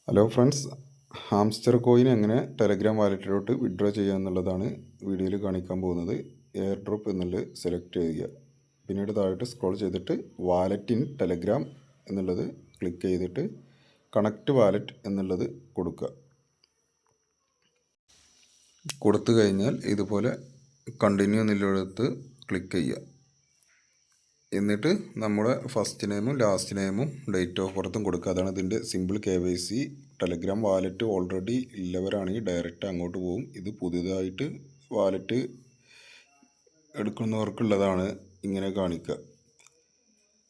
Hello friends, hamster coin എങ്ങനെ Telegram വാലറ്റിലോട്ട് withdraw ചെയ്യുക എന്നുള്ളതാണ് വീഡിയോയിൽ കാണിക്കാൻ പോകുന്നത്. എയർ ഡ്രോപ്പ് എന്നുള്ളത് സെലക്ട് ചെയ്യുക. പിന്നീട് താഴോട്ട് സ്ക്രോൾ ചെയ്തിട്ട് വാലറ്റ് ഇൻ ടെലഗ്രാം എന്നുള്ളത് ക്ലിക്ക് ചെയ്തിട്ട് കണക്റ്റ് വാലറ്റ് എന്നുള്ളത് കൊടുത്തു കഴിഞ്ഞാൽ ഇതുപോലെ കണ്ടിന്യൂ എന്നുള്ളിടത്ത് ക്ലിക്ക് ചെയ്യുക. എന്നിട്ട് നമ്മുടെ ഫസ്റ്റ് നെയിമും ലാസ്റ്റ് നെയിമും ഡേറ്റ് ഓഫ് ബർത്തും കൊടുക്കുക. അതാണ് ഇതിൻ്റെ simple KYC. Telegram wallet already ഉള്ളവരാണെങ്കിൽ ഡയറക്റ്റ് അങ്ങോട്ട് പോകും. ഇത് പുതിയതായിട്ട് വാലറ്റ് എടുക്കുന്നവർക്കുള്ളതാണ് ഇങ്ങനെ കാണിക്കുക.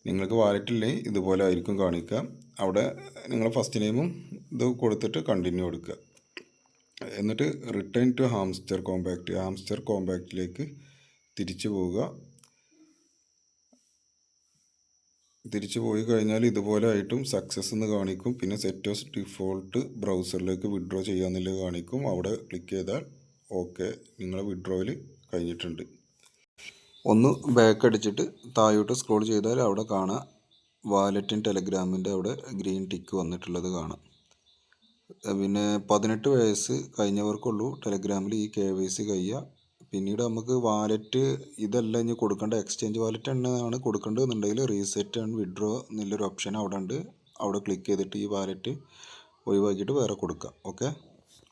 നിങ്ങൾക്ക് വാലറ്റ് ഇല്ലെങ്കിൽ ഇതുപോലെ ആയിരിക്കും കാണിക്കുക. അവിടെ നിങ്ങൾ ഫസ്റ്റ് നെയിമും ഇത് കൊടുത്തിട്ട് കണ്ടിന്യൂ കൊടുക്കുക. എന്നിട്ട് റിട്ടേൺ ടു ഹാംസ്റ്റർ കോമ്പാക്റ്റിലേക്ക് തിരിച്ചു പോവുക. തിരിച്ചു പോയി കഴിഞ്ഞാൽ ഇതുപോലെ ആയിട്ടും സക്സസ് എന്ന് കാണിക്കും. പിന്നെ സെറ്റ് ഓഫ് ഡിഫോൾട്ട് ബ്രൗസറിലേക്ക് വിഡ്രോ ചെയ്യാമെന്നുള്ളത് കാണിക്കും. അവിടെ ക്ലിക്ക് ചെയ്താൽ ഓക്കെ, നിങ്ങളെ വിഡ്രോയിൽ കഴിഞ്ഞിട്ടുണ്ട്. ഒന്ന് ബാക്ക് അടിച്ചിട്ട് താഴോട്ട് സ്ക്രോൾ ചെയ്താൽ അവിടെ കാണാം വാലറ്റ് ഇൻ ടെലഗ്രാമിൻ്റെ അവിടെ ഗ്രീൻ ടിക്ക് വന്നിട്ടുള്ളത് കാണാം. പിന്നെ 18 വയസ്സ് കഴിഞ്ഞവർക്കുള്ളൂ ടെലഗ്രാമിൽ ഈ KYC കഴിയുക. പിന്നീട് നമുക്ക് വാലറ്റ് ഇതല്ല ഇനി കൊടുക്കേണ്ട, എക്സ്ചേഞ്ച് വാലറ്റ് തന്നെയാണ് കൊടുക്കേണ്ടതെന്നുണ്ടെങ്കിൽ റീസെറ്റ് ആൻഡ് വിഡ്രോ എന്നുള്ളൊരു ഓപ്ഷൻ അവിടെ ഉണ്ട്. അവിടെ ക്ലിക്ക് ചെയ്തിട്ട് ഈ വാലറ്റ് ഒഴിവാക്കിയിട്ട് വേറെ കൊടുക്കുക. ഓക്കെ.